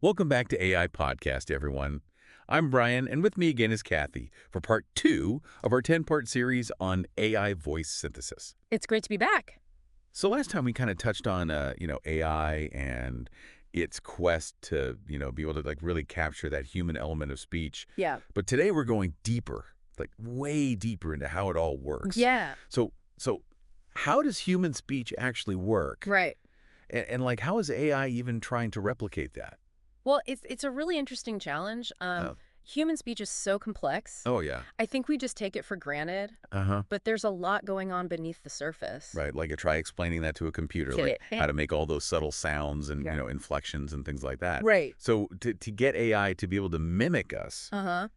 Welcome back to AI Podcast, everyone. I'm Brian, and with me again is Kathy for part 2 of our 10-part series on AI voice synthesis. It's great to be back. So last time we kind of touched on, AI and its quest to, be able to really capture that human element of speech. Yeah. But today we're going deeper, like way deeper into how it all works. Yeah. So how does human speech actually work? Right. And how is AI even trying to replicate that? Well, it's a really interesting challenge. Human speech is so complex. Oh, yeah. I think we just take it for granted, Uh-huh. but there's a lot going on beneath the surface. Right, try explaining that to a computer, like how to make all those subtle sounds and, Yeah. inflections and things like that. Right. So to get AI to be able to mimic us, Uh-huh.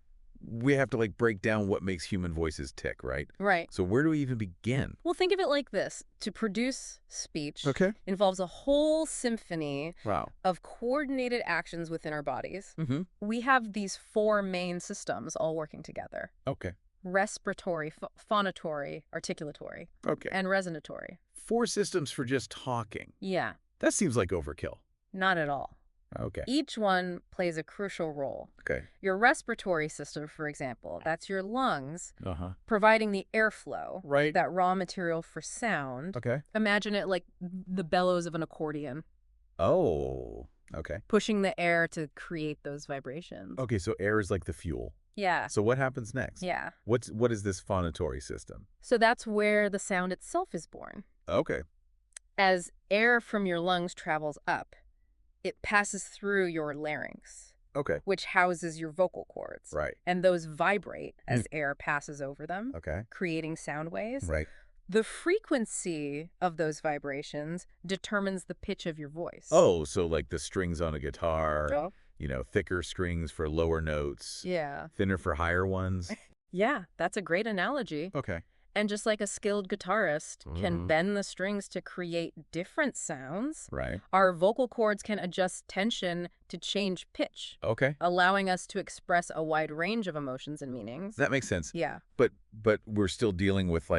we have to break down what makes human voices tick, right? Right. So where do we even begin? Well, think of it like this. To produce speech Okay. involves a whole symphony Wow. of coordinated actions within our bodies. Mm-hmm. We have these 4 main systems all working together. Okay. Respiratory, phonatory, articulatory, Okay. and resonatory. 4 systems for just talking. Yeah, That seems like overkill. not at all. Okay. Each one plays a crucial role. Okay. Your respiratory system, for example, that's your lungs, Uh-huh. providing the airflow, Right. that raw material for sound. Okay. Imagine it like the bellows of an accordion, Oh, okay. pushing the air to create those vibrations. Okay, so air is like the fuel. Yeah, So what happens next? yeah. What is this phonatory system? So that's where the sound itself is born. Okay. As air from your lungs travels up, it passes through your larynx, Okay. which houses your vocal cords. Right. And those vibrate as air passes over them, Okay. creating sound waves. Right. The frequency of those vibrations determines the pitch of your voice. Oh, so like the strings on a guitar, Oh. thicker strings for lower notes, Yeah. thinner for higher ones. Yeah, that's a great analogy. Okay. And just like a skilled guitarist can Mhm. bend the strings to create different sounds, Right. our vocal cords can adjust tension to change pitch, Okay. allowing us to express a wide range of emotions and meanings. That makes sense. Yeah, But we're still dealing with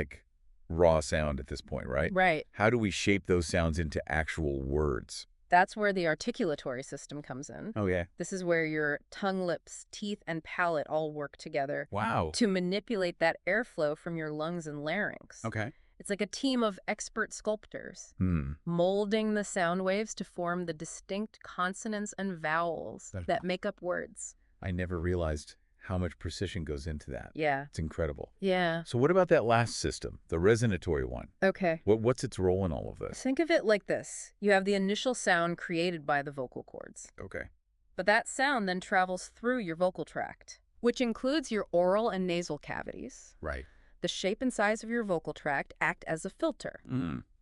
raw sound at this point, right? right. How do we shape those sounds into actual words? That's where the articulatory system comes in. Oh, yeah. This is where your tongue, lips, teeth, and palate all work together Wow. to manipulate that airflow from your lungs and larynx. Okay. It's like a team of expert sculptors, Hmm. molding the sound waves to form the distinct consonants and vowels that make up words. I never realized how much precision goes into that. Yeah. It's incredible. Yeah. So what about that last system, the resonatory one? Okay. What's its role in all of this? Think of it like this. You have the initial sound created by the vocal cords. Okay. But that sound then travels through your vocal tract, which includes your oral and nasal cavities. Right. The shape and size of your vocal tract act as a filter,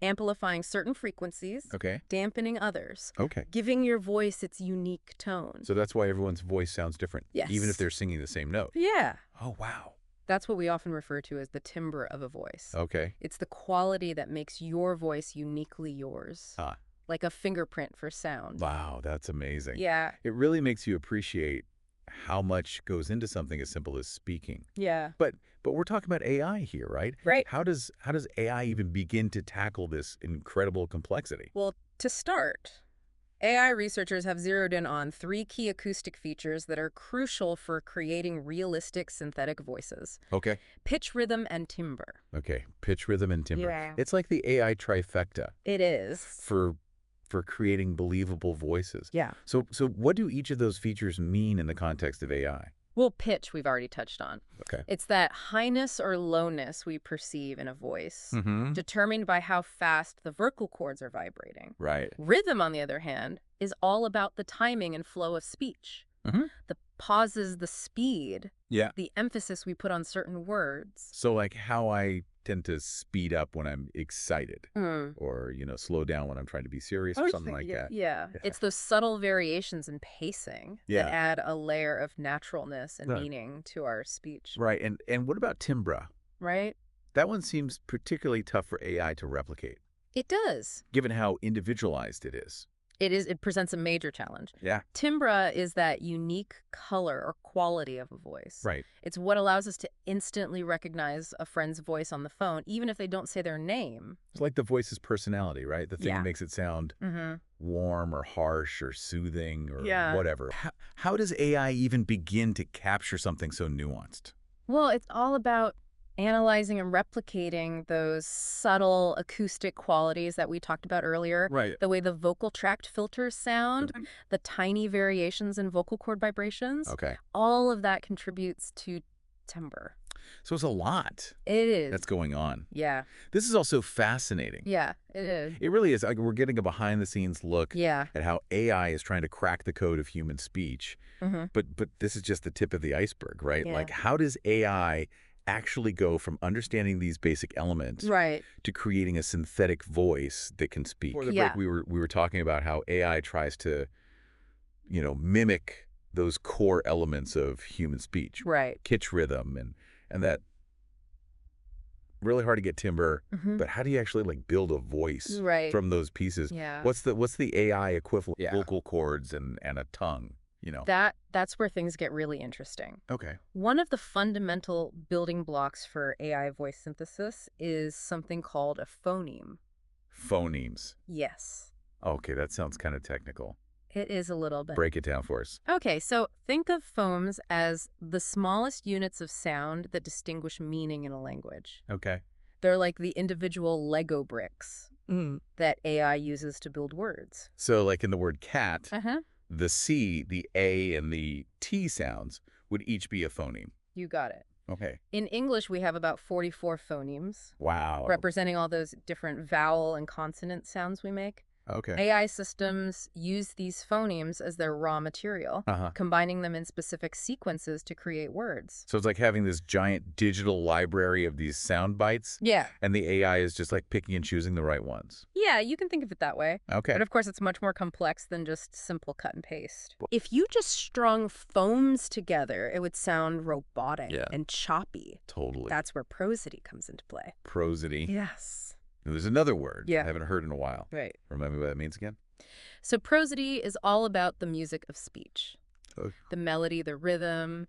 amplifying certain frequencies, Okay. dampening others, Okay. giving your voice its unique tone. So that's why everyone's voice sounds different, Yes. even if they're singing the same note. Yeah. Oh, wow. That's what we often refer to as the timbre of a voice. Okay. It's the quality that makes your voice uniquely yours, Ah, like a fingerprint for sound. wow, that's amazing. Yeah. It really makes you appreciate how much goes into something as simple as speaking. Yeah. But we're talking about AI here, right? Right. How does AI even begin to tackle this incredible complexity? Well, to start, AI researchers have zeroed in on 3 key acoustic features that are crucial for creating realistic synthetic voices: Okay. pitch, rhythm, and timbre. Okay. Pitch, rhythm, and timbre. Yeah. It's like the AI trifecta It is. for creating believable voices. Yeah. So what do each of those features mean in the context of AI? Well, pitch we've already touched on. Okay. It's that highness or lowness we perceive in a voice, Mm-hmm. determined by how fast the vocal cords are vibrating. Right. Rhythm, on the other hand, is all about the timing and flow of speech. Mm-hmm. The pauses, the speed, Yeah. the emphasis we put on certain words. So how I tend to speed up when I'm excited Mm. or, slow down when I'm trying to be serious or something like that. Yeah. Yeah. It's those subtle variations in pacing Yeah. that add a layer of naturalness and Right. meaning to our speech. Right. And what about timbre? Right? That one seems particularly tough for AI to replicate, It does. given how individualized it is. It presents a major challenge. Yeah. Timbre is that unique color or quality of a voice. Right. It's what allows us to instantly recognize a friend's voice on the phone, even if they don't say their name. It's like the voice's personality, right? The thing Yeah. that makes it sound Mm-hmm. warm or harsh or soothing or Yeah. whatever. How does AI even begin to capture something so nuanced? Well, it's all about analyzing and replicating those subtle acoustic qualities that we talked about earlier. Right. The way the vocal tract filters sound, the tiny variations in vocal cord vibrations. Okay. All of that contributes to timbre. So it's a lot It is. that's going on. Yeah. This is also fascinating. Yeah, it is. It really is. Like, we're getting a behind-the-scenes look Yeah. at how AI is trying to crack the code of human speech. Mm-hmm. But this is just the tip of the iceberg, right? Yeah. Like, how does AI actually go from understanding these basic elements Right. to creating a synthetic voice that can speak? Before the Yeah. break, we were talking about how AI tries to, mimic those core elements of human speech, Right. pitch rhythm, and that really hard to get timbre. Mm-hmm. But how do you actually like build a voice Right. from those pieces? Yeah. What's the AI equivalent? Yeah. Vocal cords and a tongue, That's where things get really interesting. Okay. One of the fundamental building blocks for AI voice synthesis is something called a phoneme. Phonemes. Yes, Okay, that sounds kind of technical. it is a little bit. Break it down for us. Okay, so think of phonemes as the smallest units of sound that distinguish meaning in a language. Okay. They're like the individual Lego bricks Mm. that AI uses to build words. So like in the word cat, Uh-huh. the C, the A, and the T sounds would each be a phoneme. You got it. Okay. In English, we have about 44 phonemes, Wow. representing all those different vowel and consonant sounds we make. Okay. AI systems use these phonemes as their raw material, Uh-huh. combining them in specific sequences to create words. So it's like having this giant digital library of these sound bites, Yeah. and the AI is just like picking and choosing the right ones. Yeah, you can think of it that way. Okay. But of course, it's much more complex than just simple cut and paste. If you just strung phones together, it would sound robotic Yeah. and choppy. Totally. That's where prosody comes into play. prosody. Yes. There's another word Yeah. I haven't heard in a while. Right. Remind me what that means again? So prosody is all about the music of speech. Oh. The melody, the rhythm,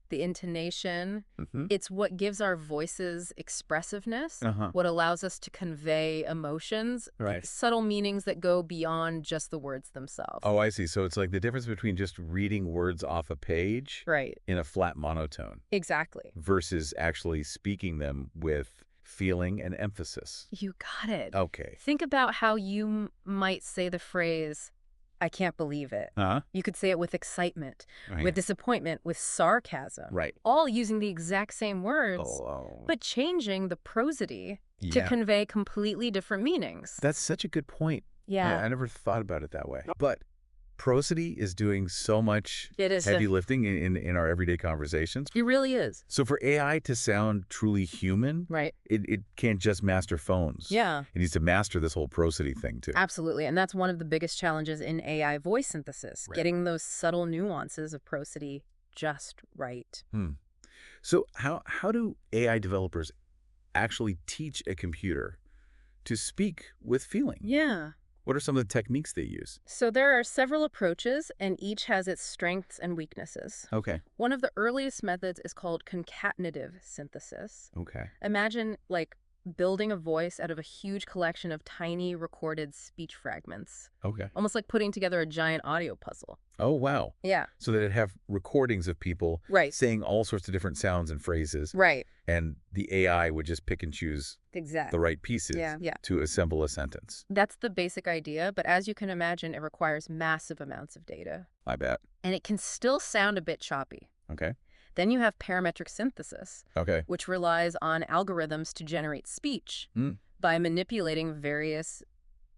the intonation. Mm-hmm. It's what gives our voices expressiveness, Uh-huh. what allows us to convey emotions, Right. subtle meanings that go beyond just the words themselves. Oh, I see. So it's like the difference between just reading words off a page Right. in a flat monotone Exactly. versus actually speaking them with feeling and emphasis. You got it. Okay. Think about how you might say the phrase, I can't believe it. Huh? You could say it with excitement, Right. with disappointment, with sarcasm. Right. All using the exact same words, Oh. but changing the prosody to Yeah. convey completely different meanings. That's such a good point. Yeah. I never thought about it that way. But prosody is doing so much It is. heavy lifting in our everyday conversations. It really is. So for AI to sound truly human, Right. it can't just master phones. Yeah. It needs to master this whole prosody thing too. Absolutely. And that's one of the biggest challenges in AI voice synthesis, Right. getting those subtle nuances of prosody just right. So how do AI developers actually teach a computer to speak with feeling? Yeah. What are some of the techniques they use? So there are several approaches, and each has its strengths and weaknesses. Okay. One of the earliest methods is called concatenative synthesis. Okay. Imagine, like, building a voice out of a huge collection of tiny recorded speech fragments, Okay. almost like putting together a giant audio puzzle. Oh, wow. Yeah. So that it'd have recordings of people Right. saying all sorts of different sounds and phrases, Right. and the AI would just pick and choose Exactly. the right pieces Yeah. to assemble a sentence. That's the basic idea, but as you can imagine, it requires massive amounts of data. I bet. And it can still sound a bit choppy. Okay. Then you have parametric synthesis, Okay. which relies on algorithms to generate speech Mm. by manipulating various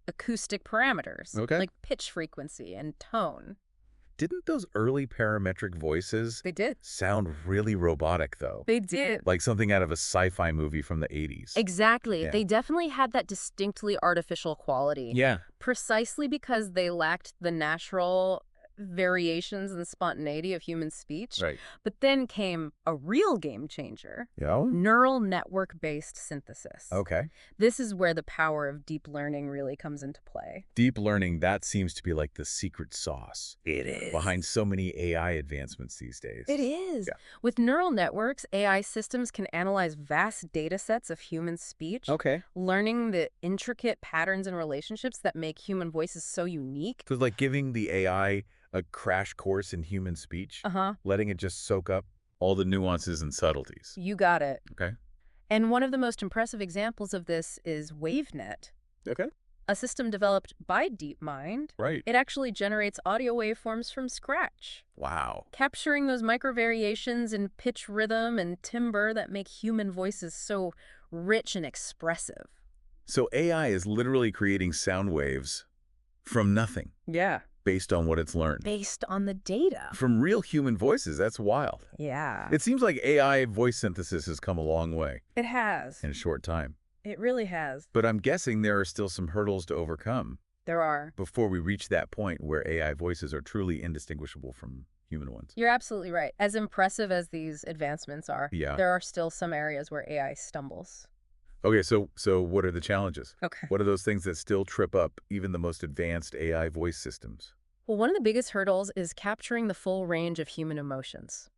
acoustic parameters, Okay. like pitch frequency and tone. Didn't those early parametric voices They did. sound really robotic, though? They did. Like something out of a sci-fi movie from the 80s. Exactly. Yeah. They definitely had that distinctly artificial quality. Yeah. Precisely because they lacked the natural variations and spontaneity of human speech. Right. But then came a real game changer, Yeah. neural network-based synthesis. Okay. This is where the power of deep learning really comes into play. Deep learning, that seems to be like the secret sauce It is. behind so many AI advancements these days. It is. Yeah. With neural networks, AI systems can analyze vast data sets of human speech, Okay. learning the intricate patterns and relationships that make human voices so unique. So it's like giving the AI a crash course in human speech, letting it just soak up all the nuances and subtleties. You got it. Okay. And one of the most impressive examples of this is WaveNet, Okay. a system developed by DeepMind. Right. It actually generates audio waveforms from scratch, Wow. capturing those micro variations in pitch, rhythm, and timbre that make human voices so rich and expressive. So AI is literally creating sound waves from nothing Yeah. based on what it's learned. Based on the data. From real human voices. That's wild. Yeah. It seems like AI voice synthesis has come a long way It has. in a short time. It really has. But I'm guessing there are still some hurdles to overcome There are. before we reach that point where AI voices are truly indistinguishable from human ones. You're absolutely right. As impressive as these advancements are, Yeah. there are still some areas where AI stumbles. Okay, so what are the challenges? Okay. What are those things that still trip up even the most advanced AI voice systems? Well, one of the biggest hurdles is capturing the full range of human emotions.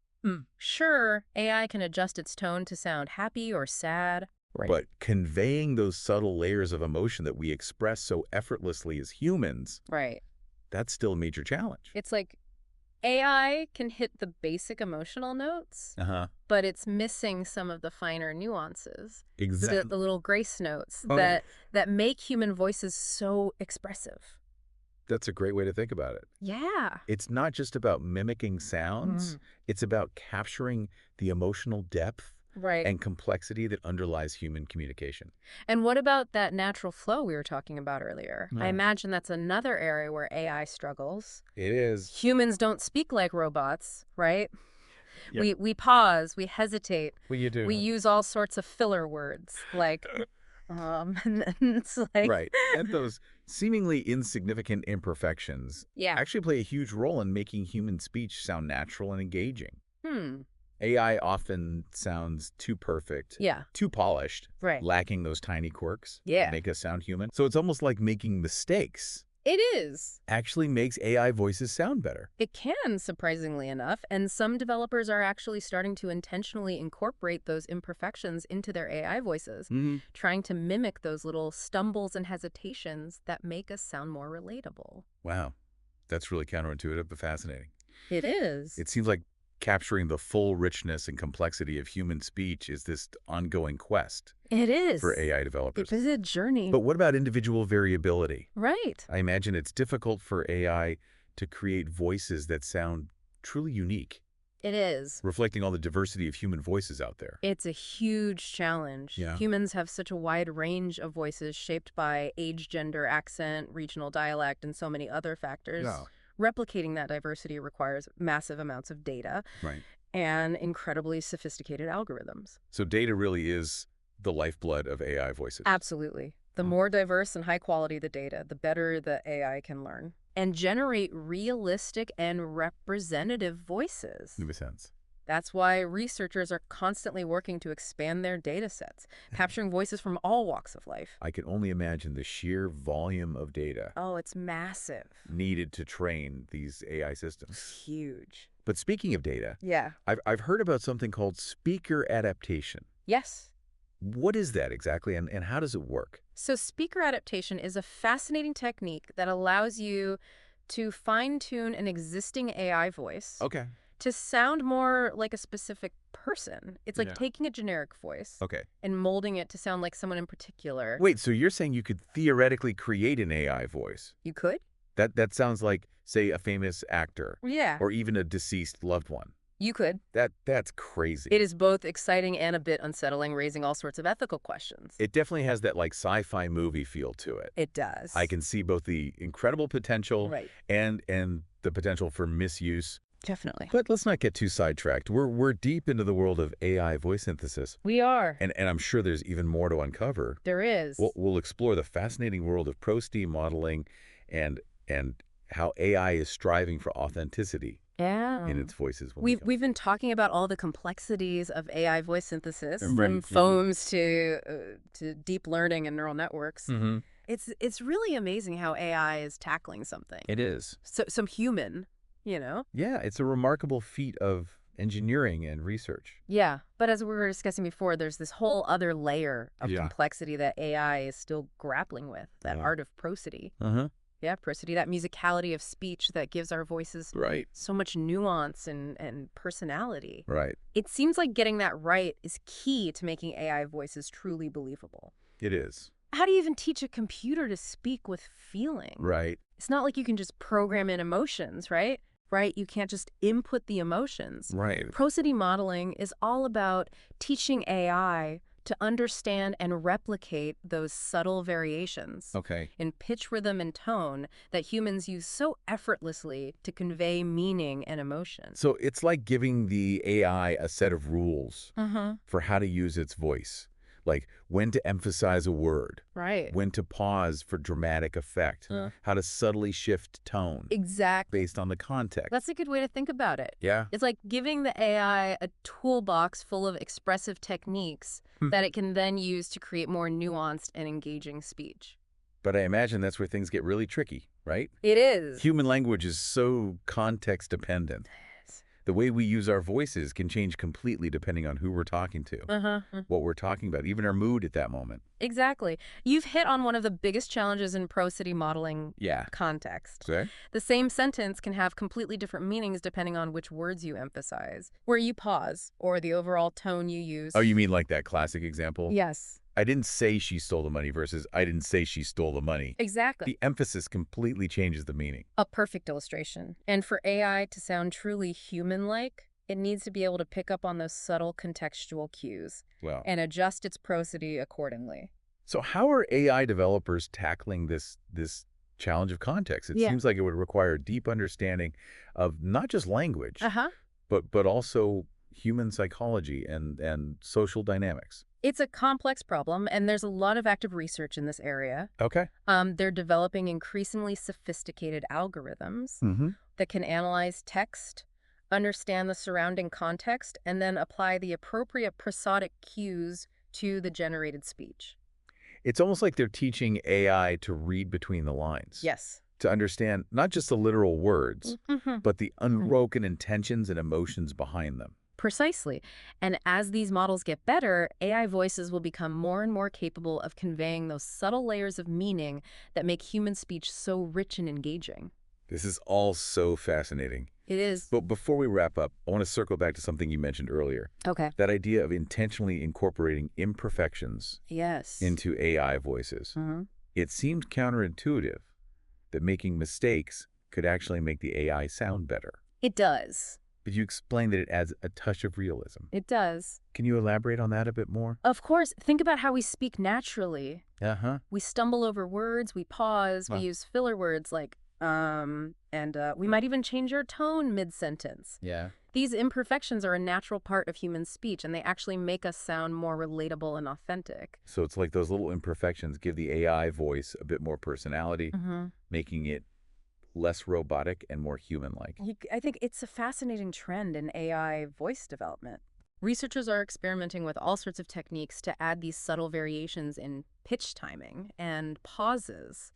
Sure, AI can adjust its tone to sound happy or sad. Right. But conveying those subtle layers of emotion that we express so effortlessly as humans, Right. that's still a major challenge. It's like AI can hit the basic emotional notes, Uh-huh. but it's missing some of the finer nuances. Exactly. The little grace notes Oh. that make human voices so expressive. That's a great way to think about it. Yeah. It's not just about mimicking sounds. It's about capturing the emotional depth Right. and complexity that underlies human communication. And what about that natural flow we were talking about earlier? I Yeah. imagine that's another area where AI struggles. It is. Humans don't speak like robots, right? Yeah. We pause, we hesitate, Well, you do. we use all sorts of filler words like, and then it's like, Right. And those seemingly insignificant imperfections yeah. actually play a huge role in making human speech sound natural and engaging. Hmm. AI often sounds too perfect, Yeah. too polished, Right. lacking those tiny quirks Yeah. that make us sound human. So it's almost like making mistakes It is. actually makes AI voices sound better. It can, surprisingly enough, and some developers are actually starting to intentionally incorporate those imperfections into their AI voices, trying to mimic those little stumbles and hesitations that make us sound more relatable. Wow. That's really counterintuitive but fascinating. It is. It seems like capturing the full richness and complexity of human speech is this ongoing quest It is. for AI developers. It is a journey. But what about individual variability? Right. I imagine it's difficult for AI to create voices that sound truly unique, It is. reflecting all the diversity of human voices out there. It's a huge challenge. Yeah. Humans have such a wide range of voices shaped by age, gender, accent, regional dialect, and so many other factors. Yeah. Replicating that diversity requires massive amounts of data Right. and incredibly sophisticated algorithms. So data really is the lifeblood of AI voices. Absolutely. The more diverse and high quality the data, the better the AI can learn and generate realistic and representative voices. Makes sense. That's why researchers are constantly working to expand their data sets, capturing voices from all walks of life. I can only imagine the sheer volume of data Oh, it's massive. needed to train these AI systems. Huge. But speaking of data, Yeah. I've heard about something called speaker adaptation. Yes. What is that exactly, and how does it work? So speaker adaptation is a fascinating technique that allows you to fine-tune an existing AI voice Okay. to sound more like a specific person. It's like Yeah. taking a generic voice Okay. and molding it to sound like someone in particular. Wait, so you're saying you could theoretically create an AI voice? You could? That sounds like, say, a famous actor Yeah. or even a deceased loved one. You could. That's crazy. It is both exciting and a bit unsettling, raising all sorts of ethical questions. It definitely has that like sci-fi movie feel to it. It does. I can see both the incredible potential Right. and the potential for misuse. Definitely. But let's not get too sidetracked. We're deep into the world of AI voice synthesis, We are. and I'm sure there's even more to uncover. There is. We'll explore the fascinating world of pro-STEAM modeling and how AI is striving for authenticity Yeah. in its voices. We've been talking about all the complexities of AI voice synthesis, Right. from phones to deep learning and neural networks. Mm-hmm. It's really amazing how AI is tackling something. It is. So some human, you know? Yeah, it's a remarkable feat of engineering and research. Yeah, but as we were discussing before, there's this whole other layer of complexity that AI is still grappling with, that art of prosody. Uh-huh. Yeah, prosody, that musicality of speech that gives our voices Right. so much nuance and personality. Right. It seems like getting that right is key to making AI voices truly believable. It is. How do you even teach a computer to speak with feeling? Right. It's not like you can just program in emotions, right? Right? You can't just input the emotions. Right. Prosody modeling is all about teaching AI to understand and replicate those subtle variations Okay. in pitch, rhythm, and tone that humans use so effortlessly to convey meaning and emotion. So it's like giving the AI a set of rules Uh-huh. for how to use its voice, like when to emphasize a word, Right. when to pause for dramatic effect, how to subtly shift tone Exactly. based on the context. That's a good way to think about it. Yeah. It's like giving the AI a toolbox full of expressive techniques that it can then use to create more nuanced and engaging speech. But I imagine that's where things get really tricky, right? It is. Human language is so context dependent. The way we use our voices can change completely depending on who we're talking to, what we're talking about, even our mood at that moment. Exactly. You've hit on one of the biggest challenges in prosody modeling context. Okay. The same sentence can have completely different meanings depending on which words you emphasize, where you pause, or the overall tone you use. Oh, you mean like that classic example? Yes. I didn't say she stole the money versus I didn't say she stole the money. Exactly. The emphasis completely changes the meaning. A perfect illustration. And for AI to sound truly human-like, it needs to be able to pick up on those subtle contextual cues and adjust its prosody accordingly. So how are AI developers tackling this challenge of context? It seems like it would require deep understanding of not just language, but also human psychology and social dynamics. It's a complex problem, and there's a lot of active research in this area. Okay. They're developing increasingly sophisticated algorithms that can analyze text, understand the surrounding context, and then apply the appropriate prosodic cues to the generated speech. It's almost like they're teaching AI to read between the lines. Yes. To understand not just the literal words, but the unbroken intentions and emotions behind them. Precisely. And as these models get better, AI voices will become more and more capable of conveying those subtle layers of meaning that make human speech so rich and engaging. This is all so fascinating. It is. But before we wrap up, I want to circle back to something you mentioned earlier. Okay. That idea of intentionally incorporating imperfections into AI voices. It seemed counterintuitive that making mistakes could actually make the AI sound better. It does. But you explained that it adds a touch of realism. It does. Can you elaborate on that a bit more? Of course. Think about how we speak naturally. Uh-huh. We stumble over words, we pause, we use filler words like and we might even change our tone mid-sentence. Yeah. These imperfections are a natural part of human speech, and they actually make us sound more relatable and authentic. So it's like those little imperfections give the AI voice a bit more personality, making it less robotic and more human-like. I think it's a fascinating trend in AI voice development. Researchers are experimenting with all sorts of techniques to add these subtle variations in pitch timing and pauses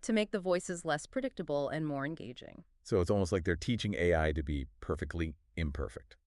to make the voices less predictable and more engaging. So it's almost like they're teaching AI to be perfectly imperfect.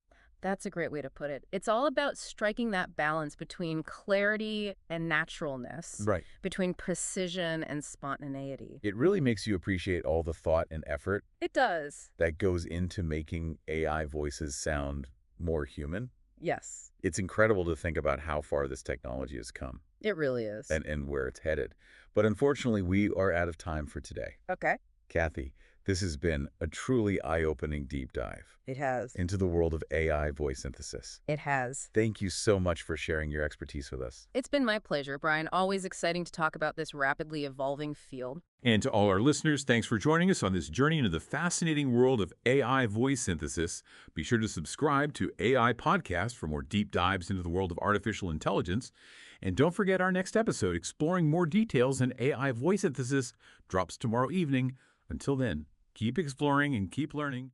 That's a great way to put it. It's all about striking that balance between clarity and naturalness, between precision and spontaneity. It really makes you appreciate all the thought and effort It does. that goes into making AI voices sound more human. Yes. It's incredible to think about how far this technology has come. It really is. And where it's headed. But unfortunately, we are out of time for today. Okay. Kathy, this has been a truly eye-opening deep dive. It has. Into the world of AI voice synthesis. It has. Thank you so much for sharing your expertise with us. It's been my pleasure, Brian. Always exciting to talk about this rapidly evolving field. And to all our listeners, thanks for joining us on this journey into the fascinating world of AI voice synthesis. Be sure to subscribe to AI Podcast for more deep dives into the world of artificial intelligence. And don't forget our next episode, exploring more details in AI voice synthesis, drops tomorrow evening. Until then, Keep exploring and keep learning.